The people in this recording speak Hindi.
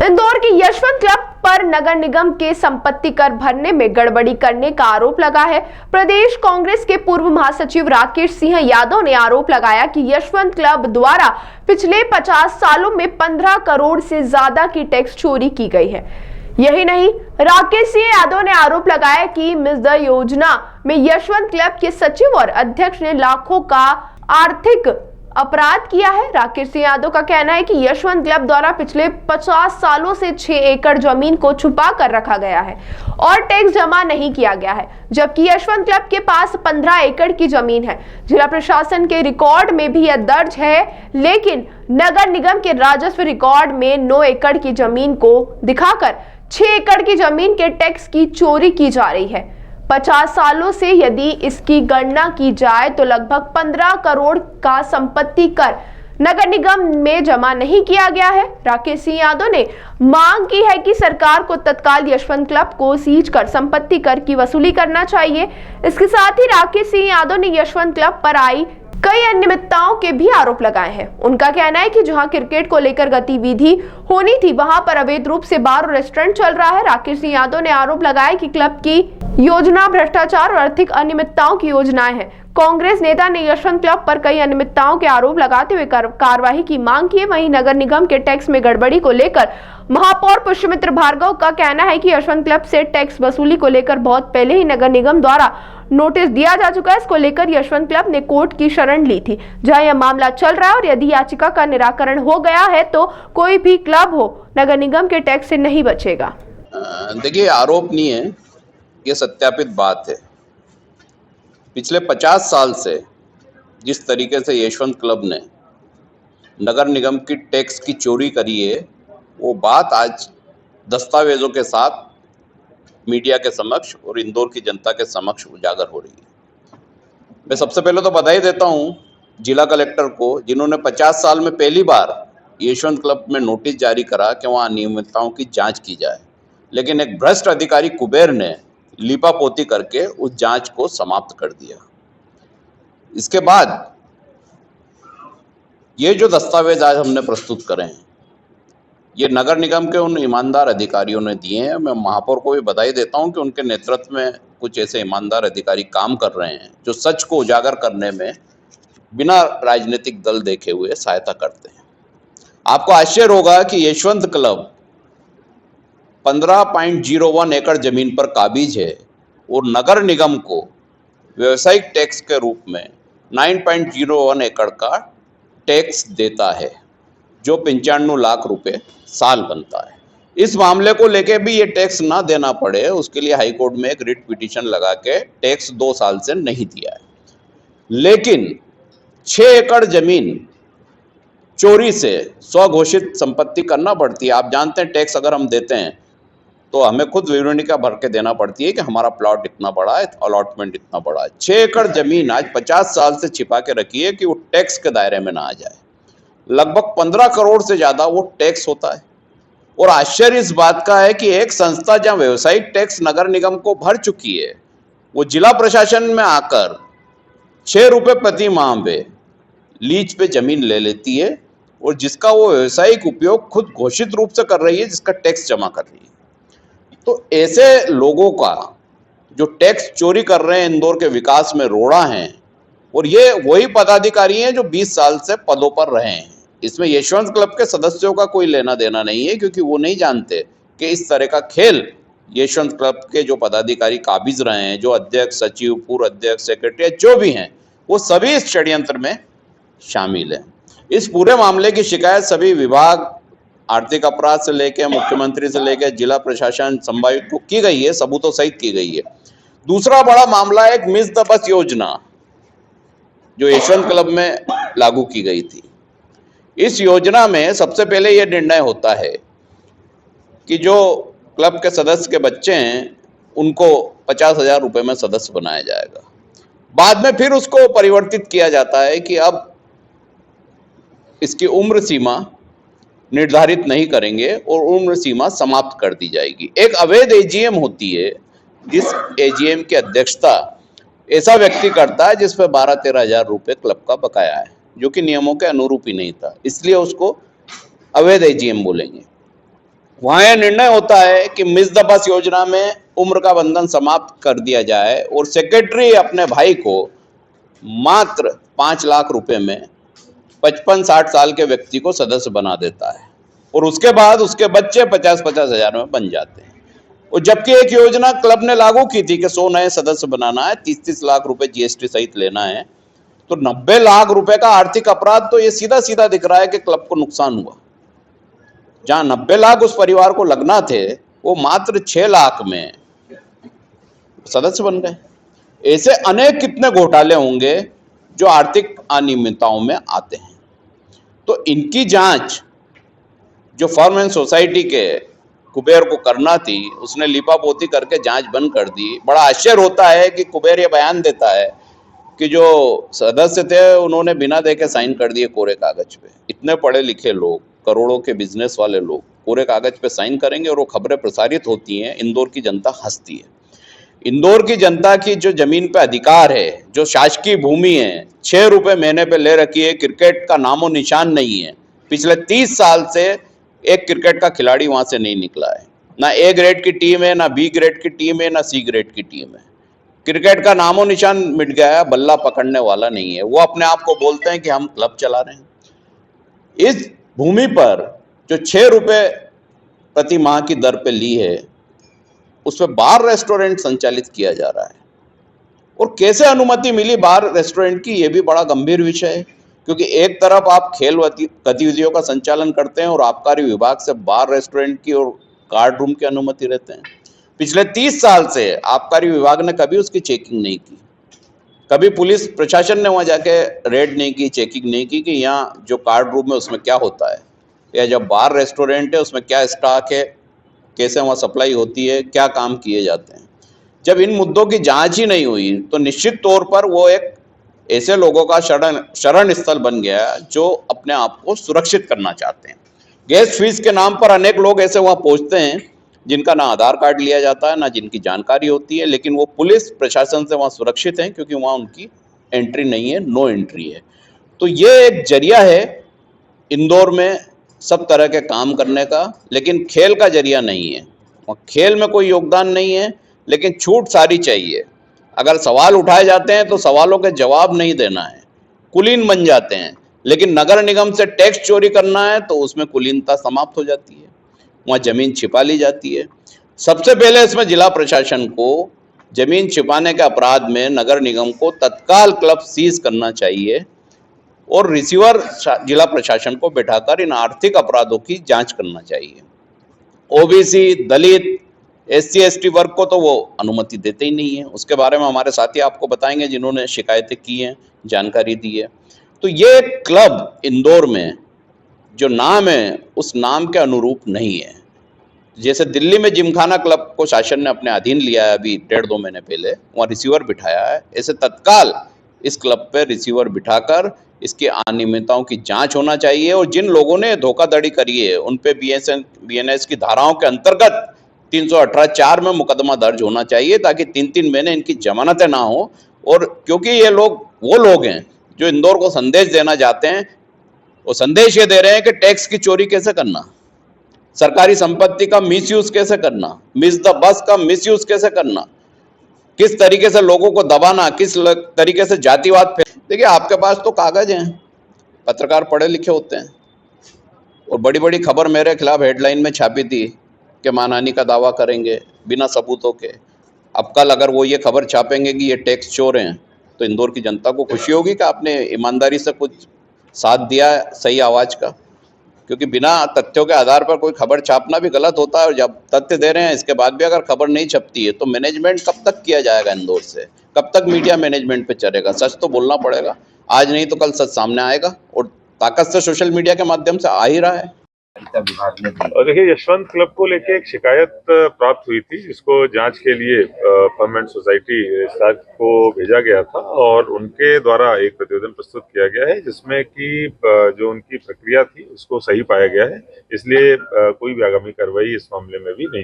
इंदौर के यशवंत क्लब पर नगर निगम के संपत्ति कर भरने में गड़बड़ी करने का आरोप लगा है। प्रदेश कांग्रेस के पूर्व महासचिव राकेश सिंह यादव ने आरोप लगाया कि यशवंत क्लब द्वारा पिछले 50 सालों में 15 करोड़ से ज्यादा की टैक्स चोरी की गई है। यही नहीं, राकेश सिंह यादव ने आरोप लगाया कि मिसद योजना में यशवंत क्लब के सचिव और अध्यक्ष ने लाखों का आर्थिक अपराध किया है। राकेश सिंह यादव का कहना है कि यशवंत क्लब द्वारा पिछले 50 सालों से 6 एकड़ जमीन को छुपा कर रखा गया है और टैक्स जमा नहीं किया गया है, जबकि यशवंत क्लब के पास 15 एकड़ की जमीन है। जिला प्रशासन के रिकॉर्ड में भी यह दर्ज है, लेकिन नगर निगम के राजस्व रिकॉर्ड में 9 एकड़ की जमीन को दिखाकर 6 एकड़ की जमीन के टैक्स की चोरी की जा रही है। 50 सालों से यदि इसकी गणना की जाए तो लगभग 15 करोड़ का संपत्ति कर नगर निगम में जमा नहीं किया गया है। राकेश सिंह यादव ने मांग की है कि सरकार को तत्काल यशवंत क्लब को सीज कर संपत्ति कर की वसूली करना चाहिए। इसके साथ ही राकेश सिंह यादव ने यशवंत क्लब पर आई कई अनियमितताओं के भी आरोप लगाए हैं। उनका कहना है कि जहां क्रिकेट को लेकर गतिविधि होनी थी, वहां पर अवैध रूप से बार और रेस्टोरेंट चल रहा है। राकेश सिंह यादव ने आरोप लगाया कि क्लब की योजना भ्रष्टाचार और आर्थिक अनियमितताओं की योजनाएं हैं। कांग्रेस नेता ने यशवंत क्लब पर कई अनियमितताओं के आरोप लगाते हुए कार्रवाई की मांग की है। वहीं नगर निगम के टैक्स में गड़बड़ी को लेकर महापौर पुष्यमित्र भार्गव का कहना है कि यशवंत क्लब से टैक्स वसूली को लेकर बहुत पहले ही नगर निगम द्वारा नोटिस दिया जा चुका है। इसको लेकर यशवंत क्लब ने कोर्ट की शरण ली थी, जहां यह मामला चल रहा है और यदि याचिका का निराकरण हो गया है तो कोई भी क्लब हो नगर निगम के टैक्स से नहीं बचेगा। देखिए, आरोप नहीं है, ये सत्यापित बात है। पिछले 50 साल से जिस तरीके से यशवंत क्लब ने नगर निगम की टैक्स की चोरी करी है, वो बात आज दस्तावेजों के साथ मीडिया के समक्ष और इंदौर की जनता के समक्ष उजागर हो रही है। मैं सबसे पहले तो बधाई देता हूँ जिला कलेक्टर को, जिन्होंने 50 साल में पहली बार यशवंत क्लब में नोटिस जारी करा कि वहाँ अनियमितताओं की जांच की जाए, लेकिन एक भ्रष्ट अधिकारी कुबेर ने लीपापोती करके उस जांच को समाप्त कर दिया। इसके बाद ये जो दस्तावेज आज हमने प्रस्तुत करे हैं, ये नगर निगम के उन ईमानदार अधिकारियों ने दिए हैं। मैं महापौर को भी बधाई देता हूं कि उनके नेतृत्व में कुछ ऐसे ईमानदार अधिकारी काम कर रहे हैं जो सच को उजागर करने में बिना राजनीतिक दल देखे हुए सहायता करते हैं। आपको आश्चर्य होगा कि यशवंत क्लब 15.01 एकड़ जमीन पर काबिज है और नगर निगम को व्यवसायिक टैक्स के रूप में 9.01 एकड़ का टैक्स देता है, जो 95 लाख रुपए साल बनता है। इस मामले को लेके भी ये टैक्स ना देना पड़े, उसके लिए हाई कोर्ट में एक रिट पिटीशन लगा के टैक्स 2 साल से नहीं दिया है। लेकिन 6 एकड़ जमीन चोरी से स्वघोषित संपत्ति करना पड़ती है। आप जानते हैं, टैक्स अगर हम देते हैं तो हमें खुद विवरणिका भर के देना पड़ती है कि हमारा प्लॉट इतना बड़ा है, अलॉटमेंट इतना बड़ा है। 6 एकड़ जमीन आज 50 साल से छिपा के रखी है कि वो टैक्स के दायरे में ना आ जाए। लगभग 15 करोड़ से ज्यादा वो टैक्स होता है। और आश्चर्य इस बात का है कि एक संस्था जहां व्यवसायिक टैक्स नगर निगम को भर चुकी है, वो जिला प्रशासन में आकर 6 रुपए प्रति माह पे लीज पे जमीन ले लेती है और जिसका वो व्यवसायिक उपयोग खुद घोषित रूप से कर रही है, जिसका टैक्स जमा कर रही है। तो ऐसे लोगों का जो टैक्स चोरी कर रहे हैं, इंदौर के विकास में रोड़ा हैं, और ये वही पदाधिकारी हैं जो 20 साल से पदों पर रहे हैं। इसमें यशवंत क्लब के सदस्यों का कोई लेना देना नहीं है, क्योंकि वो नहीं जानते कि इस तरह का खेल यशवंत क्लब के जो पदाधिकारी काबिज रहे हैं, जो अध्यक्ष, सचिव, पूर्व अध्यक्ष, सेक्रेटरी जो भी हैं, वो सभी इस षड्यंत्र में शामिल हैं। इस पूरे मामले की शिकायत सभी विभाग, आर्थिक अपराध से लेकर मुख्यमंत्री से लेकर जिला प्रशासन, संभावित को की गई है, सबूतों सहित की गई है। दूसरा बड़ा मामला एक मिस द बस योजना जो यशवंत क्लब में लागू की गई थी। इस योजना में सबसे पहले यह निर्णय होता है कि जो क्लब के सदस्य के बच्चे हैं उनको 50,000 रुपये में सदस्य बनाया जाएगा। बाद में फिर उसको परिवर्तित किया जाता है कि अब इसकी उम्र सीमा निर्धारित नहीं करेंगे और उम्र सीमा समाप्त कर दी जाएगी। एक अवैध एजीएम होती है, जिस एजीएम की अध्यक्षता ऐसा व्यक्ति करता है जिस पर 12-13 हजार रुपये क्लब का बकाया है, जो कि नियमों के अनुरूप ही नहीं था, इसलिए उसको अवैध एजीएम बोलेंगे। वहां यह निर्णय होता है कि मिस द बस योजना में उम्र का बंधन समाप्त कर दिया जाए और सेक्रेटरी अपने भाई को मात्र 5 लाख रुपए में 55-60 साल के व्यक्ति को सदस्य बना देता है और उसके बाद उसके बच्चे 50-50 हजार में बन जाते हैं। और जबकि एक योजना क्लब ने लागू की थी कि 100 नए सदस्य बनाना है, 30-30 लाख रुपए जीएसटी सहित लेना है, तो 90 लाख रुपए का आर्थिक अपराध तो ये सीधा सीधा दिख रहा है कि क्लब को नुकसान हुआ। जहां 90 लाख उस परिवार को लगना थे, वो मात्र 6 लाख में सदस्य बन गए। ऐसे अनेक कितने घोटाले होंगे जो आर्थिक अनियमितताओं में आते हैं। तो इनकी जांच जो फर्म एंड सोसाइटी के कुबेर को करना थी, उसने लीपापोती करके जांच बंद कर दी। बड़ा आश्चर्य होता है कि कुबेर ये बयान देता है कि जो सदस्य थे उन्होंने बिना देखे साइन कर दिए कोरे कागज पे। इतने पढ़े लिखे लोग, करोड़ों के बिजनेस वाले लोग कोरे कागज पे साइन करेंगे और वो खबरें प्रसारित होती हैं, इंदौर की जनता हंसती है। इंदौर की जनता की जो जमीन पे अधिकार है, जो शासकीय भूमि है, 6 रुपए महीने पे ले रखी है, क्रिकेट का नामो निशान नहीं है। पिछले 30 साल से एक क्रिकेट का खिलाड़ी वहां से नहीं निकला है। ना ए ग्रेड की टीम है, ना बी ग्रेड की टीम है, ना सी ग्रेड की टीम है। क्रिकेट का नामो निशान मिट गया है, बल्ला पकड़ने वाला नहीं है। वो अपने आप को बोलते हैं कि हम क्लब चला रहे हैं। इस भूमि पर जो 6 रुपए प्रति माह की दर पे ली है, उसमें बार रेस्टोरेंट संचालित किया जा रहा है। और कैसे अनुमति मिली बार रेस्टोरेंट की, ये भी बड़ा गंभीर विषय है, क्योंकि एक तरफ आप खेल गतिविधियों का संचालन करते हैं और आबकारी विभाग से बार रेस्टोरेंट की और कार्ड रूम की अनुमति रहते हैं। पिछले 30 साल से आबकारी विभाग ने कभी उसकी चेकिंग नहीं की, कभी पुलिस प्रशासन ने वहां जाके रेड नहीं की, चेकिंग नहीं की कि यहाँ जो कार्ड रूम है उसमें क्या होता है, या जब बार रेस्टोरेंट है उसमें क्या स्टॉक है, कैसे वहाँ सप्लाई होती है, क्या काम किए जाते हैं। जब इन मुद्दों की जांच ही नहीं हुई तो निश्चित तौर पर वो एक ऐसे लोगों का शरण स्थल बन गया जो अपने आप को सुरक्षित करना चाहते हैं। गैस फीस के नाम पर अनेक लोग ऐसे वहाँ पहुँचते हैं जिनका ना आधार कार्ड लिया जाता है, ना जिनकी जानकारी होती है, लेकिन वो पुलिस प्रशासन से वहाँ सुरक्षित हैं क्योंकि वहाँ उनकी एंट्री नहीं है, नो एंट्री है। तो ये एक जरिया है इंदौर में सब तरह के काम करने का, लेकिन खेल का जरिया नहीं है। और खेल में कोई योगदान नहीं है, लेकिन छूट सारी चाहिए। अगर सवाल उठाए जाते हैं तो सवालों के जवाब नहीं देना है, कुलीन बन जाते हैं। लेकिन नगर निगम से टैक्स चोरी करना है तो उसमें कुलीनता समाप्त हो जाती है, वहाँ जमीन छिपा ली जाती है। सबसे पहले इसमें जिला प्रशासन को जमीन छिपाने के अपराध में नगर निगम को तत्काल क्लब सीज करना चाहिए और रिसीवर जिला प्रशासन को बैठाकर इन आर्थिक अपराधों की जांच करना चाहिए। ओबीसी, दलित, SC/ST वर्ग को तो वो अनुमति देते ही नहीं है। उसके बारे में हमारे साथी आपको बताएंगे जिन्होंने शिकायतें की हैं, जानकारी दी है। तो ये क्लब इंदौर में जो नाम है उस नाम के अनुरूप नहीं है। जैसे दिल्ली में जिमखाना क्लब को शासन ने अपने अधीन लिया है अभी 1.5-2 महीने पहले, वहाँ रिसीवर बिठाया है, ऐसे तत्काल इस क्लब पे रिसीवर बिठाकर इसकी अनियमितताओं की जांच होना चाहिए। और जिन लोगों ने धोखाधड़ी करी है उन पे BNS की धाराओं के अंतर्गत 318(4) में मुकदमा दर्ज होना चाहिए, ताकि 3-3 महीने इनकी जमानतें ना हो। और क्योंकि ये लोग वो लोग हैं जो इंदौर को संदेश देना चाहते हैं, वो संदेश ये दे रहे हैं कि टैक्स की चोरी कैसे करना, सरकारी संपत्ति का मिसयूज कैसे करना, मिस द बस का मिसयूज कैसे करना, किस तरीके से लोगों को दबाना, किस तरीके से जातिवाद। देखिए, आपके पास तो कागज हैं, पत्रकार पढ़े लिखे होते हैं, और बड़ी बड़ी खबर मेरे खिलाफ हेडलाइन में छापी थी कि मानहानि का दावा करेंगे बिना सबूतों के। अब कल अगर वो ये खबर छापेंगे कि ये टैक्स चोर हैं, तो इंदौर की जनता को खुशी होगी कि आपने ईमानदारी से कुछ साथ दिया सही आवाज़ का। क्योंकि बिना तथ्यों के आधार पर कोई खबर छापना भी गलत होता है, और जब तथ्य दे रहे हैं इसके बाद भी अगर खबर नहीं छपती है तो मैनेजमेंट कब तक किया जाएगा इंदौर से, कब तक मीडिया मैनेजमेंट पे चलेगा। सच तो बोलना पड़ेगा, आज नहीं तो कल सच सामने आएगा, और ताकत से सोशल मीडिया के माध्यम से आ ही रहा है। और देखिए, यशवंत क्लब को लेके एक शिकायत प्राप्त हुई थी, जिसको जांच के लिए फर्म एंड सोसाइटी को भेजा गया था, और उनके द्वारा एक प्रतिवेदन प्रस्तुत किया गया है जिसमें कि जो उनकी प्रक्रिया थी उसको सही पाया गया है। इसलिए कोई भी आगामी कार्रवाई इस मामले में भी नहीं